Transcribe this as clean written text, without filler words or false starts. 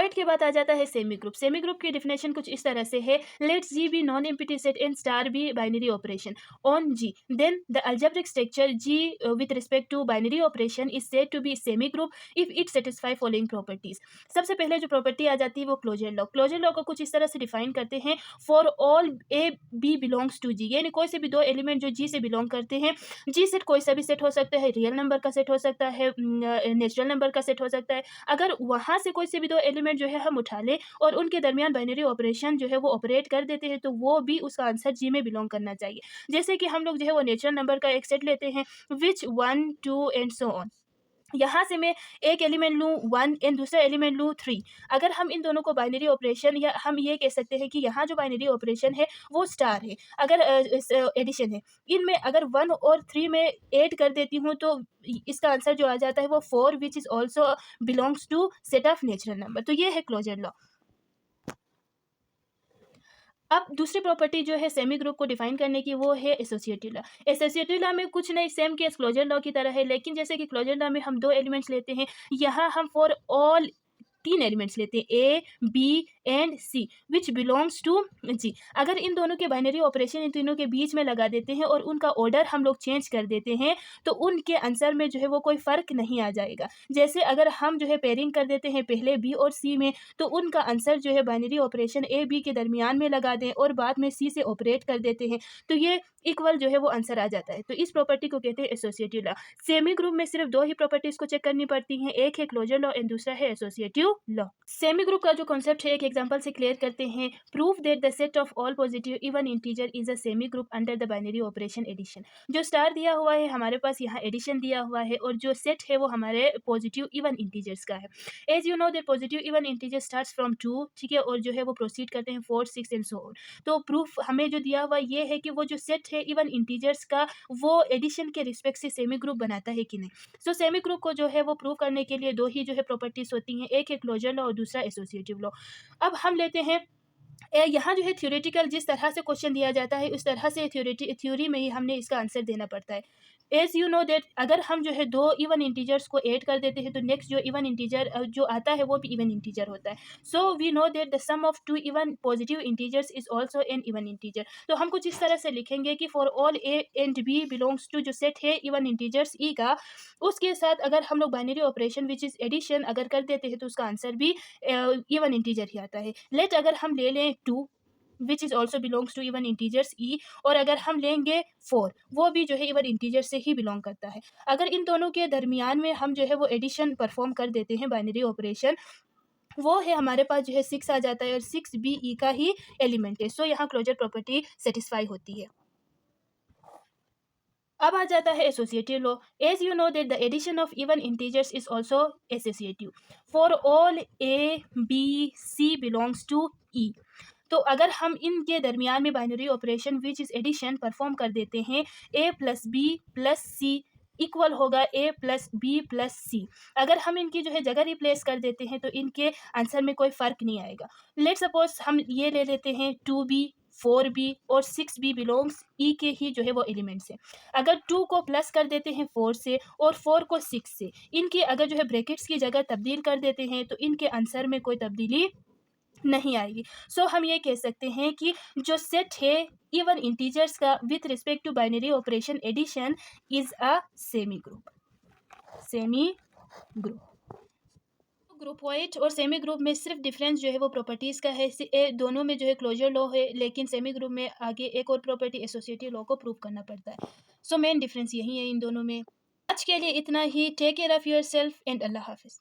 Void के बाद आ जाता है सेमी ग्रुप। सेमी ग्रुप की डेफिनेशन कुछ इस तरह से है, let G be non empty set and star be binary operation on G, then the algebraic structure G with respect to binary operation is said to be semi group if it satisfy following properties. सबसे पहले जो property आ जाती है वो closure law. Closure law को कुछ इस तरह से डिफाइन करते हैं, for all A B belongs to G, यानी कोई से भी दो एलिमेंट जो जी से बिलोंग करते हैं, जी सेट कोई सा भी सेट हो सकता है, रियल नंबर का सेट हो सकता है, नेचुरल नंबर का सेट हो सकता है, अगर वहाँ से कोई से भी दो एलिमेंट जो है हम उठा ले और उनके दरमियान बाइनरी ऑपरेशन जो है वो ऑपरेट कर देते हैं, तो वो भी उसका आंसर जी में बिलोंग करना चाहिए। जैसे कि हम लोग जो है वो नेचुरल नंबर का एक सेट लेते हैं, विच 1 2 एंड सो ऑन। यहाँ से मैं एक एलिमेंट लूँ 1 एंड दूसरा एलिमेंट लूँ 3। अगर हम इन दोनों को बाइनरी ऑपरेशन, या हम ये कह सकते हैं कि यहाँ जो बाइनरी ऑपरेशन है वो स्टार है, अगर एडिशन है, इनमें अगर 1 और 3 में ऐड कर देती हूँ तो इसका आंसर जो आ जाता है वो 4, which is also belongs to set of natural number. तो ये है क्लोजर लॉ। अब दूसरी प्रॉपर्टी जो है सेमी ग्रुप को डिफाइन करने की वो है एसोसिएटिव लॉ। एसोसिएटिव लॉ में कुछ नहीं, सेम केस क्लोजर लॉ की तरह है, लेकिन जैसे कि क्लोजर लॉ में हम दो एलिमेंट्स लेते हैं, यहाँ हम फॉर ऑल 3 एलिमेंट्स लेते हैं, A B and C, which belongs to G. अगर इन दोनों के बाइनरी ऑपरेशन इन तीनों के बीच में लगा देते हैं और उनका ऑर्डर हम लोग चेंज कर देते हैं, तो उनके आंसर में जो है वो कोई फ़र्क नहीं आ जाएगा। जैसे अगर हम जो है पेयरिंग कर देते हैं पहले बी और सी में, तो उनका आंसर जो है बाइनरी ऑपरेशन ए बी के दरमियान में लगा दें और बाद में सी से ऑपरेट कर देते हैं, तो ये इक्वल जो है वो आंसर आ जाता है। तो इस प्रॉपर्टी को कहते हैं एसोसिएटिव लॉ। सेमी ग्रुप में सिर्फ 2 ही प्रॉपर्टीज को चेक करनी पड़ती हैं, एक है क्लोजर लॉ एंड दूसरा है एसोसिएटिव लॉ। सेमी ग्रुप का जो कॉन्सेप्ट है एक एग्जांपल से क्लियर करते हैं, prove that the set of all positive even integer is a semi group under the binary operation addition. जो स्टार दिया हुआ है हमारे पास, यहाँ एडिशन दिया हुआ है, और जो सेट है वो हमारे पॉजिटिव इवन इंटीजर्स का है। As you know that positive even integer starts from 2, ठीक है, और जो है वो प्रोसीड करते हैं 4 6 एंड सो ऑन। तो प्रूफ हमें जो दिया हुआ ये है कि वो जो सेट है इवन इंटीजर्स का, वो एडिशन के रिस्पेक्ट से सेमी ग्रुप बनाता है कि नहीं। सो सेमी ग्रुप को जो है वो प्रूव करने के लिए 2 ही जो है प्रॉपर्टीज होती हैं, एक है क्लोजर लॉ और दूसरा एसोसिएटिव लॉ। अब हम लेते हैं यहाँ जो है थ्योरेटिकल जिस तरह से क्वेश्चन दिया जाता है उस तरह से थ्योरी में ही हमने इसका आंसर देना पड़ता है। एज यू नो दैट अगर हम जो है 2 इवन इंटीजर्स को ऐड कर देते हैं तो नेक्स्ट जो इवन इंटीजर जो आता है वो भी इवन इंटीजर होता है। So we know that the sum of 2 even positive integers is also an even integer. तो हम कुछ इस तरह से लिखेंगे कि for all a and b belongs to, जो सेट है इवन इंटीजर्स ई का, उसके साथ अगर हम लोग binary operation which is addition अगर कर देते हैं तो उसका आंसर भी इवन इंटीजर ही आता है। लेट अगर हम ले लें 2 which is also belongs to even integers E, और अगर हम लेंगे 4, वो भी जो है इवन इंटीजर से ही बिलोंग करता है। अगर इन दोनों के दरमियान में हम जो है वो एडिशन परफॉर्म कर देते हैं बाइनरी ऑपरेशन, वो है हमारे पास जो है 6 आ जाता है, और 6 भी ई का ही एलिमेंट है। सो यहाँ क्लोजर प्रॉपर्टी सेटिस्फाई होती है। अब आ जाता है associative law. As you know that the addition of even integers is also associative. For all A B C belongs to E. तो अगर हम इनके दरमियान में binary operation which is addition perform कर देते हैं, A plus B plus C equal होगा A plus B plus C. अगर हम इनकी जो है जगह रिप्लेस कर देते हैं तो इनके आंसर में कोई फ़र्क नहीं आएगा। लेट सपोज हम ये ले लेते हैं 2b 4b और 6b बिलोंग्स ई के ही जो है वो एलिमेंट्स हैं। अगर 2 को प्लस कर देते हैं 4 से और 4 को 6 से, इनकी अगर जो है ब्रैकेट्स की जगह तब्दील कर देते हैं तो इनके आंसर में कोई तब्दीली नहीं आएगी। सो हम ये कह सकते हैं कि जो सेट है इवन इंटीजर्स का with respect to binary operation addition is a semi group. Semi group groupoid और सेमी ग्रुप में सिर्फ डिफरेंस जो है वो प्रॉपर्टीज़ का है। दोनों में जो है क्लोजर लॉ है, लेकिन सेमी ग्रुप में आगे एक और प्रॉपर्टी एसोसिएटिव लॉ को प्रूव करना पड़ता है। सो मेन डिफरेंस यही है इन दोनों में। आज के लिए इतना ही। Take care of yourself and अल्लाह हाफिज़।